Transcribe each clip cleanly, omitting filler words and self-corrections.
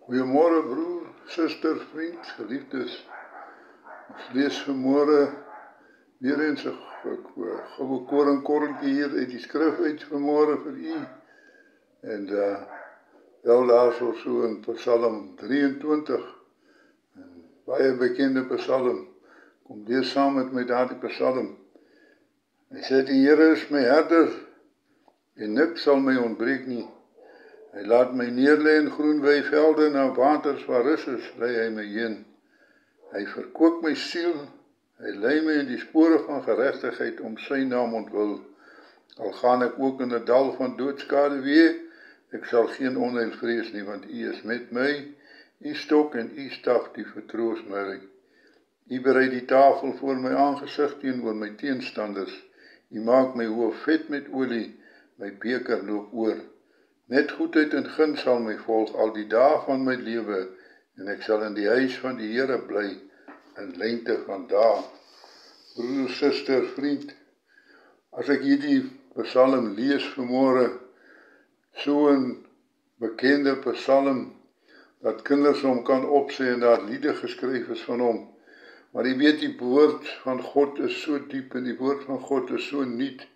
Goeiemôre broer, suster, vriend, geliefdes. Ons lees vanmôre weer eens 'n goue koringkorreltjie hier uit die skrif uit vanmôre vir u. En wel daarso so in Psalm 23, 'n baie bekende Psalm. Kom lees saam met my daardie Psalm. Hy sê die Here is my herder en niks sal my ontbreek nie. Hy laat my neerlê in groen weivelde, na waters waar rus is, lei hy my heen. Hy verkoop my siel, hy lei my in die spore van geregtigheid om sy naam ontwil. Al gaan ek ook in 'n dal van doodskaduwee, ek sal geen onheil vrees nie, want U is met my, U stok en U staf, die vertroos my. U berei die tafel voor my aangesig teenoor my teenstanders. U maak my hoof vet met olie, my beker loop oor. Net goedheid en guns sal my volg al die dae van my lewe, en ek sal in die huis van die Here bly, in lengte van dae. Broer, suster, vriend, as ek hierdie Psalm lees vanmôre, so 'n bekende Psalm, dat kinders hom kan opsê en daar liede geskryf is van hom. Maar jy weet, die woord van God is so diep en die woord van God is so nuut,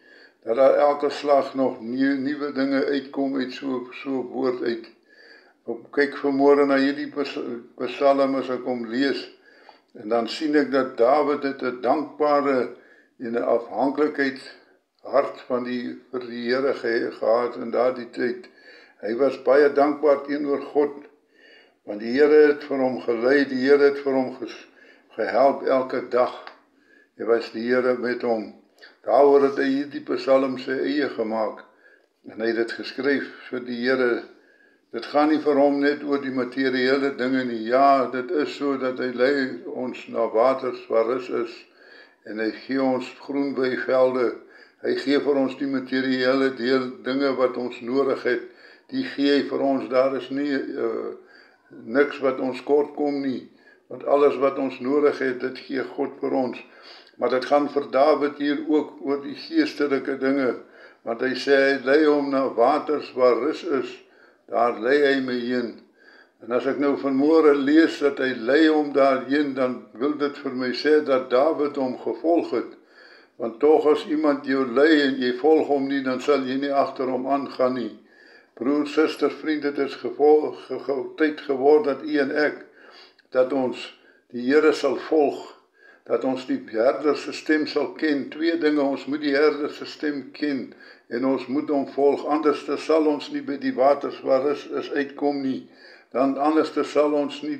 dat daar elke slag nog nuwe dinge uitkom uit so 'n woord uit. Kyk vanmôre na hierdie Psalm as ek hom lees, en dan sien ek dat Dawid het 'n dankbare en 'n afhanklikheid hart vir die Here gehad in daardie tyd. Hy was baie dankbaar teenoor God, want die Here het vir hom gelei, die Here het vir hom gehelp elke dag. Hy was die Here met hom. Daaroor het hy hierdie Psalm sy eie gemaak, en hy het dit geskryf vir die Here. Dit gaan nie vir hom net oor die materiële dinge nie. Ja, dit is so dat hy lei ons na waters waar rus is, en hy gee ons groen weivelde. Hy gee vir ons die materiële dinge wat ons nodig het, die gee hy vir ons. Daar is nie niks wat ons kort kom nie, want alles wat ons nodig het, dit gee God vir ons. Maar dit gaan vir Dawid hier ook oor die geestelike dinge, want hy sê hy lei hom na waters waar rus is, daar lei hy my heen. En as ek nou vanmôre lees dat hy lei hom daarheen, dan wil dit vir my sê dat Dawid hom gevolg het. Want tog as iemand jou lei en jy volg hom nie, dan sal jy nie agter hom aangaan nie. Broer, suster, vriend, dit is tyd geword dat u en ek, dat ons die Here sal volg, dat ons die herder se stem sal ken. Twee dinge, ons moet die herder se stem ken, en ons moet hom volg, anders sal ons nie by die waters waar rus is uitkom nie. Dan anders sal ons nie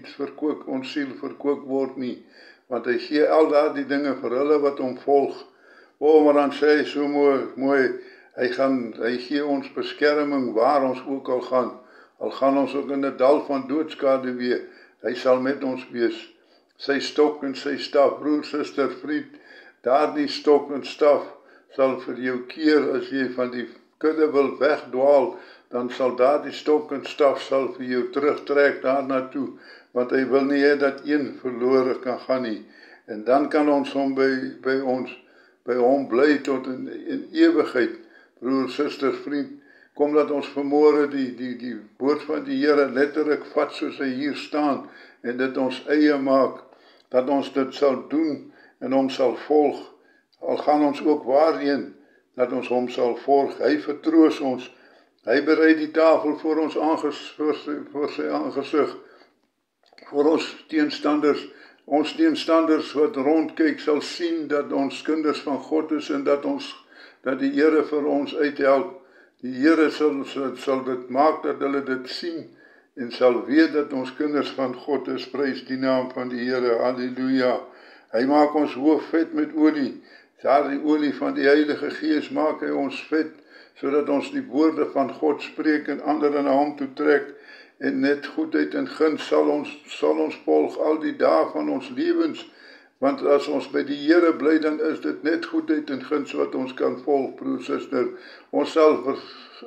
ons siel verkoop word nie, want hy gee al daardie dinge vir hulle wat hom volg. Maar dan sê hy so mooi, hy gee ons beskerming waar ons ook al gaan ons ook in 'n dal van doodskaduwee, hy sal met ons wees. Sy stok en sy staf, broer, suster, vriend, daardie stok en staf sal vir jou keer as jy van die kudde wil wegdwaal, dan sal daardie stok en staf sal vir jou terugtrek daarna toe, want hy wil nie hê dat een verlore kan gaan nie. En dan kan ons hom by hom bly tot in ewigheid. Broer, suster, vriend, kom dat ons vanmôre die woord van die Here letterlik vat soos hy hier staan, en dit ons eie maak, dat ons dit sal doen en hom sal volg. Al gaan ons ook waarheen, dat ons hom sal volg. Hy vertroos ons. Hy berei die tafel voor ons voor sy aangesig, voor ons teenstanders. Ons teenstanders wat rondkyk sal sien dat ons kinders van God is, en dat die Here vir ons uithelp. Die Here sal dit maak dat hulle dit sien, en sal weet dat ons kinders van God is. Prys die naam van die Here, halleluja. Hy maak ons hoof vet met olie. Daardie olie van die Heilige Gees maak hy ons vet, sodat ons die woorde van God spreek en ander na hom toe trek, en net goedheid en guns sal ons volg al die dae van ons lewens. Want as ons by die Here bly, dan is dit net goedheid en guns wat ons kan volg, broer, suster. Ons sal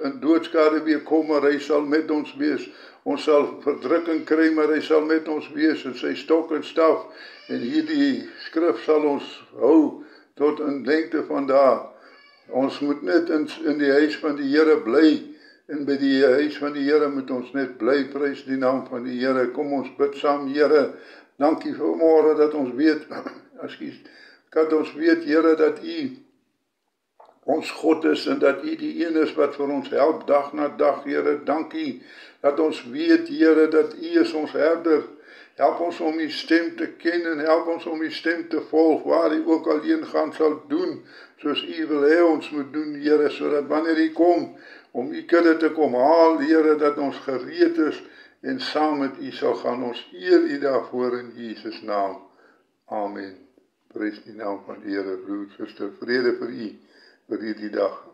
in doodskaduwee kom, maar hy sal met ons wees. Ons sal verdrukking kry, maar hy sal met ons wees, en sy stok en staf. En hierdie skrif sal ons hou tot in lengte van dae. Ons moet net in die huis van die Here bly, En by die huis van die Here moet ons net bly prys die naam van die Here. Kom ons bid saam, Here. Dankie vir môre dat ons weet, dat ons weet, Here, dat U ons God is en dat U die een is wat vir ons help dag na dag, Here. Dankie dat ons weet, Here, dat U is ons herder. Help ons om U stem te ken en help ons om U stem te volg, waar U ook al heen gaan sal doen, soos U wil hê ons moet doen, Here, sodat wanneer U kom, om U kudde te kom haal, Here, dat ons gereed is en saam met U sal gaan. Ons eer U daarvoor in Jesus naam. Amen. Prys die naam van die Here, broer, suster, vrede vir U vir hierdie dag.